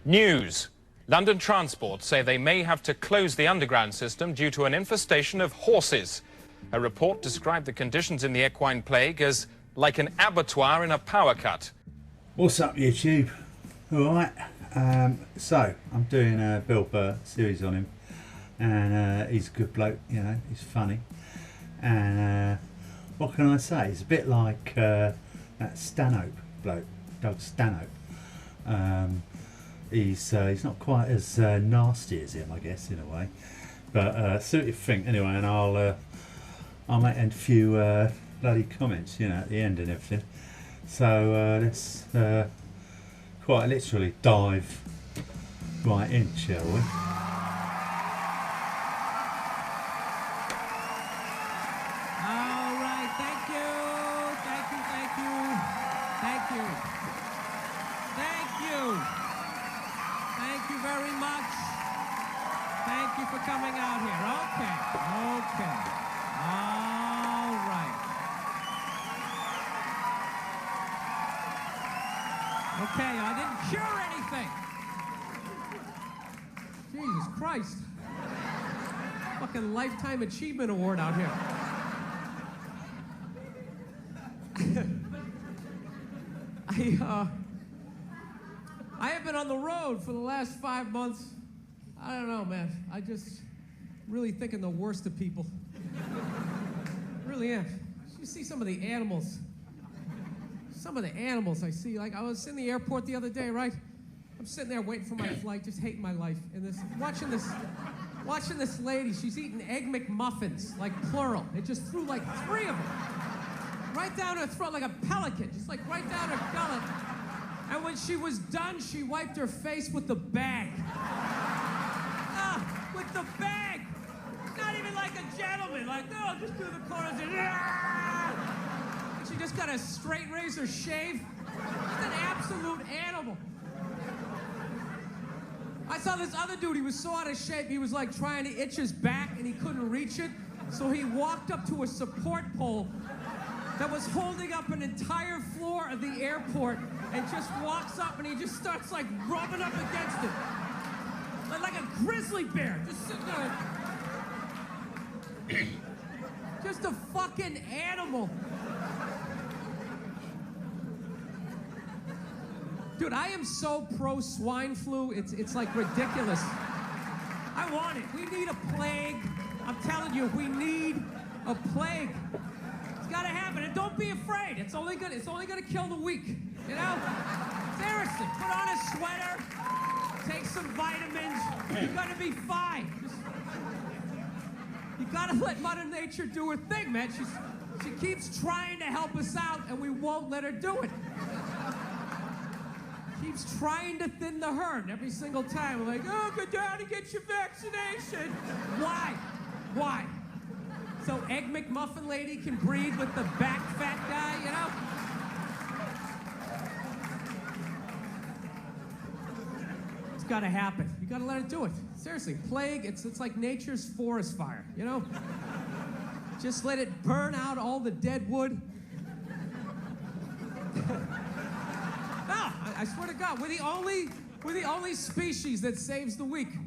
News. London Transport say they may have to close the underground system due to an infestation of horses. A report described the conditions in the equine plague as like an abattoir in a power cut. What's up, YouTube? Alright, so I'm doing a Bill Burr series on him, and he's a good bloke, you know, he's funny, and what can I say, he's a bit like that Stanhope bloke, Doug Stanhope. He's not quite as nasty as him, I guess, in a way, but see what you think anyway, and I'll make a few bloody comments, you know, at the end and everything. So let's quite literally dive right in, shall we? Alright, thank you. Thank you very much. Thank you for coming out here. Okay. Alright. Okay, I didn't cure anything. Jesus Christ. Fucking Lifetime Achievement Award out here. I have been on the road for the last 5 months. I don't know, man. I just really thinking the worst of people. Really am. You see some of the animals. Some of the animals I see. Like, I was in the airport the other day, right? I'm sitting there waiting for my flight, just hating my life. And watching this lady, she's eating Egg McMuffins, like plural. It just threw like 3 of them. Right down her throat like a pelican, just like right down her gullet. And when she was done, she wiped her face with the bag. With the bag! Not even like a gentleman, like, no, just do the corners and she just got a straight razor shave. Just an absolute animal. I saw this other dude, he was so out of shape, he was like trying to itch his back and he couldn't reach it. So he walked up to a support pole that was holding up an entire floor of the airport and just walks up and he just starts like rubbing up against it. Like a grizzly bear, just sitting there. Just a fucking animal. Dude, I am so pro swine flu, it's like ridiculous. I want it. We need a plague. I'm telling you, we need a plague. It's gotta happen, and don't be afraid. It's only gonna kill the weak, you know? Seriously, put on a sweater, take some vitamins, you're gonna be fine. You gotta let Mother Nature do her thing, man. She keeps trying to help us out, and we won't let her do it. Keeps trying to thin the herd every single time. We're like, oh, go down and get your vaccination. Why? So Egg McMuffin lady can breed with the back fat guy, you know? It's gotta happen. You gotta let it do it. Seriously, plague, it's like nature's forest fire, you know? Just let it burn out all the dead wood. No, I swear to God, we're the only species that saves the weak.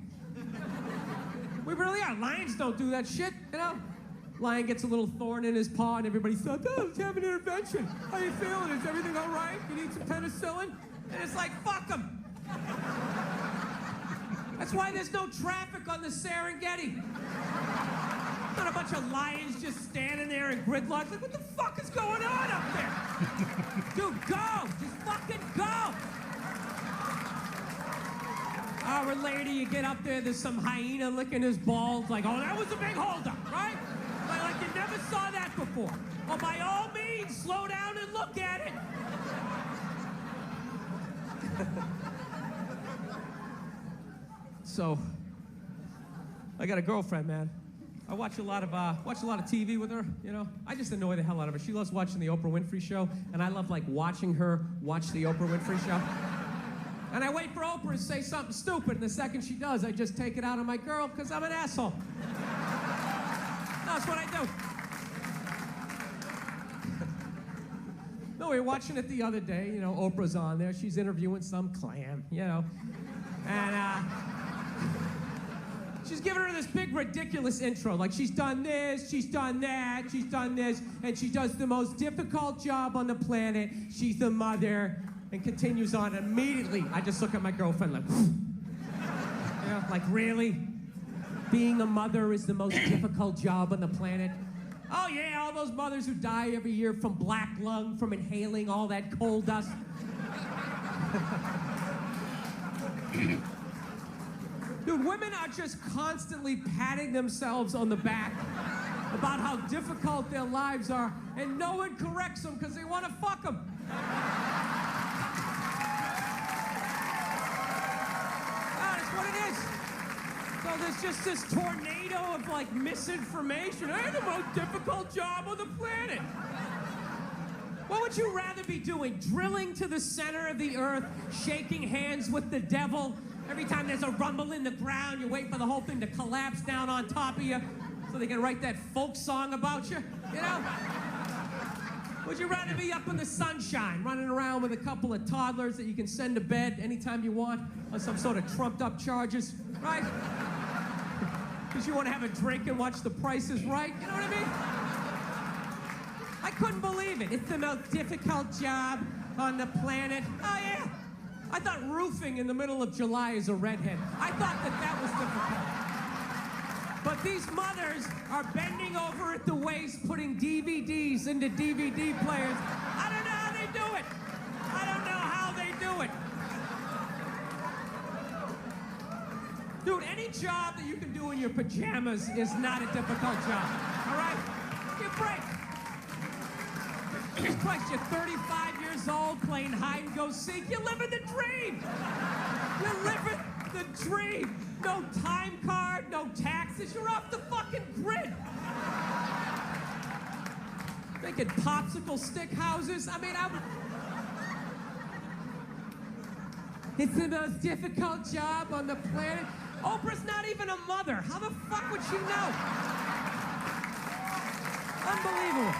We really are. Lions don't do that shit, you know? Lion gets a little thorn in his paw and everybody says, oh, let's have an intervention. How you feeling? Is everything all right? You need some penicillin? And it's like, fuck them. That's why there's no traffic on the Serengeti. Not a bunch of lions just standing there in gridlocks. Like, what the fuck is going on up there? Dude, go! Just fucking go! Our lady, you get up there, there's some hyena licking his balls. Like, oh, that was a big holdup, right? Like you never saw that before. Well, by all means, slow down and look at it. So, I got a girlfriend, man. I watch a lot of TV with her, you know. I just annoy the hell out of her. She loves watching the Oprah Winfrey Show, and I love, like, watching her watch the Oprah Winfrey Show. And I wait for Oprah to say something stupid, and the second she does, I just take it out on my girl, because I'm an asshole. That's what I do. No, we were watching it the other day, you know, Oprah's on there, she's interviewing some clam, you know. And she's giving her this big ridiculous intro, like she's done this, she's done that, she's done this, and she does the most difficult job on the planet. She's the mother, and continues on. Immediately, I just look at my girlfriend like, you know, like really? Being a mother is the most difficult job on the planet? Oh yeah, all those mothers who die every year from black lung, from inhaling all that coal dust. Dude, women are just constantly patting themselves on the back about how difficult their lives are, and no one corrects them because they want to fuck them. That's what it is. So there's just this tornado of like misinformation. Hey, the most difficult job on the planet. What would you rather be doing? Drilling to the center of the earth, shaking hands with the devil? Every time there's a rumble in the ground, you wait for the whole thing to collapse down on top of you so they can write that folk song about you, you know? Would you rather be up in the sunshine, running around with a couple of toddlers that you can send to bed anytime you want on some sort of trumped up charges, right? Because you want to have a drink and watch The Price is Right, you know what I mean? I couldn't believe it. It's the most difficult job on the planet. Oh, yeah. I thought roofing in the middle of July is a redhead. I thought that was difficult. But these mothers are bending over at the waist, putting DVDs into DVD players. I don't know how they do it. I don't know how they do it. Dude, any job that you can do in your pajamas is not a difficult job, all right? Give me a break. Jesus Christ, you're 35 years old playing hide and go seek. You're living the dream. You're living the dream. No time card, no taxes. You're off the fucking grid. Making popsicle stick houses. I mean, it's the most difficult job on the planet. Oprah's not even a mother. How the fuck would she know? Unbelievable.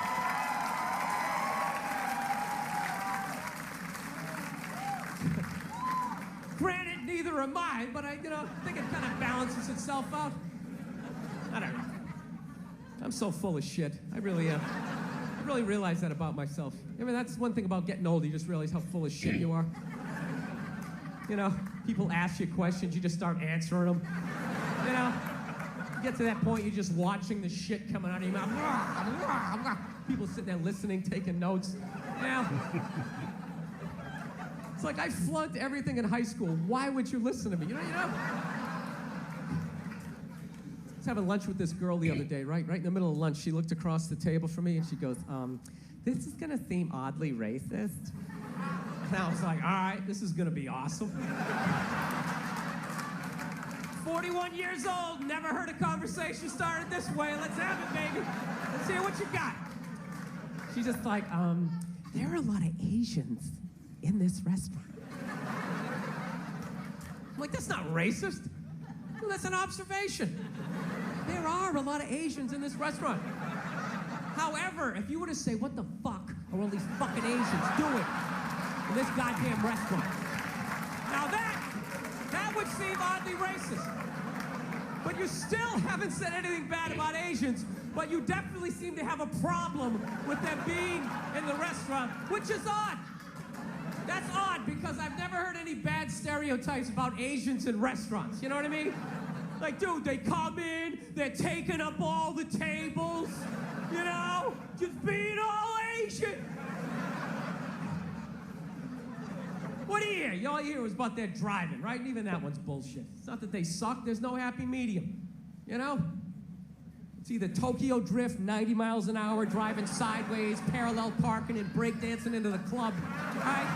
Granted, neither am I, but I think it kind of balances itself out. I don't know. I'm so full of shit. I really am. I really realize that about myself. I mean, that's one thing about getting older. You just realize how full of shit you are. You know, people ask you questions, you just start answering them. You know, you get to that point, you're just watching the shit coming out of your mouth. People sitting there listening, taking notes. Yeah. It's like I flunked everything in high school. Why would you listen to me? You know? I was having lunch with this girl the other day, right in the middle of lunch. She looked across the table from me and she goes, this is gonna seem oddly racist. And I was like, all right, this is gonna be awesome. 41 years old, never heard a conversation started this way. Let's have it, baby. Let's hear what you got. She's just like, there are a lot of Asians in this restaurant. I'm like, that's not racist. Well, that's an observation. There are a lot of Asians in this restaurant. However, if you were to say, what the fuck are all these fucking Asians doing in this goddamn restaurant? Now that would seem oddly racist. But you still haven't said anything bad about Asians, but you definitely seem to have a problem with them being in the restaurant, which is odd. That's odd, because I've never heard any bad stereotypes about Asians in restaurants, you know what I mean? Like, dude, they come in, they're taking up all the tables, you know? Just being all Asian. What do you hear? All you hear was about their driving, right? And even that one's bullshit. It's not that they suck, there's no happy medium, you know? It's either Tokyo Drift, 90 miles an hour, driving sideways, parallel parking, and breakdancing into the club, right?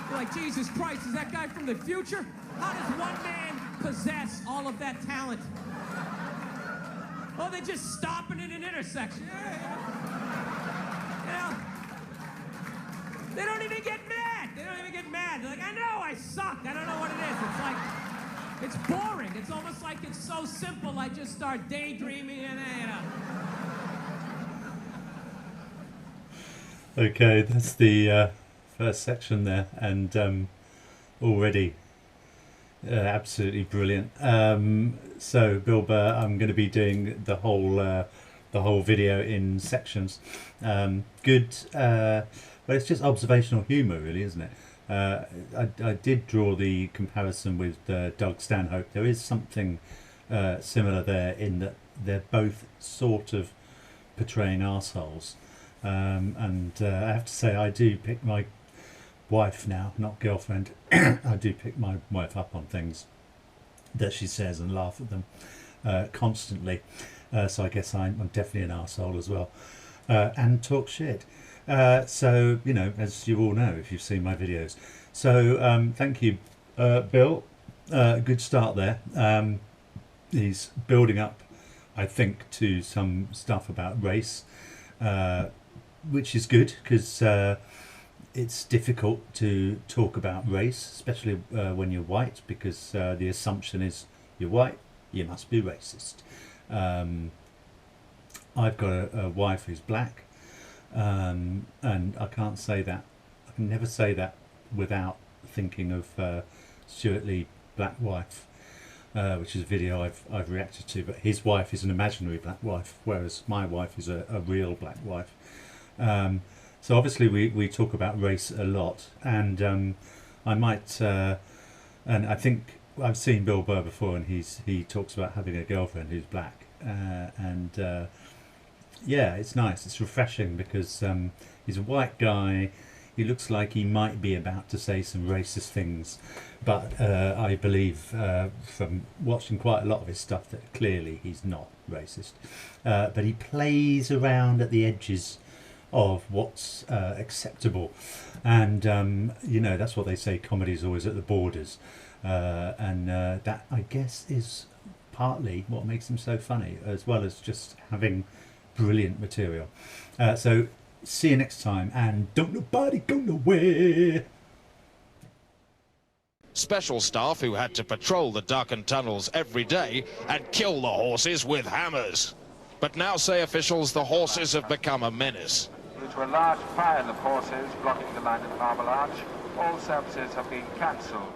You're like, Jesus Christ, is that guy from the future? How does one man possess all of that talent? Oh, they're just stopping at an intersection. You know? They don't even get mad. They don't even get mad. They're like, I know I suck. I don't know what it is. It's like, it's boring. It's almost like it's so simple, I just start daydreaming and, Okay, that's the first section there, and already Absolutely brilliant. So Bill Burr, I'm going to be doing the whole video in sections. Good. Well, it's just observational humour, really, isn't it? I did draw the comparison with Doug Stanhope. There is something similar there in that they're both sort of portraying arseholes. And I have to say, I do pick my wife now, not girlfriend. I do pick my wife up on things that she says and laugh at them constantly. So I guess I'm definitely an arsehole as well. And talk shit. So, you know, as you all know if you've seen my videos. So thank you, Bill. Good start there. He's building up, I think, to some stuff about race, which is good because it's difficult to talk about race, especially when you're white, because the assumption is you're white, you must be racist. I've got a wife who's black, and I can't say that. I can never say that without thinking of Stuart Lee, Black Wife, which is a video I've reacted to. But his wife is an imaginary black wife, whereas my wife is a real black wife. So obviously we talk about race a lot, and I might, and I think I've seen Bill Burr before, and he talks about having a girlfriend who's black, and yeah, it's nice, it's refreshing, because he's a white guy. He looks like he might be about to say some racist things, but I believe from watching quite a lot of his stuff that clearly he's not racist. But he plays around at the edges of what's acceptable, and you know, that's what they say, comedy is always at the borders, and that, I guess, is partly what makes him so funny, as well as just having brilliant material. So see you next time, and don't nobody go nowhere. Special staff who had to patrol the darkened tunnels every day and kill the horses with hammers. But now, say officials, the horses have become a menace. Due to a large pile of horses blocking the line at Marble Arch, all services have been cancelled.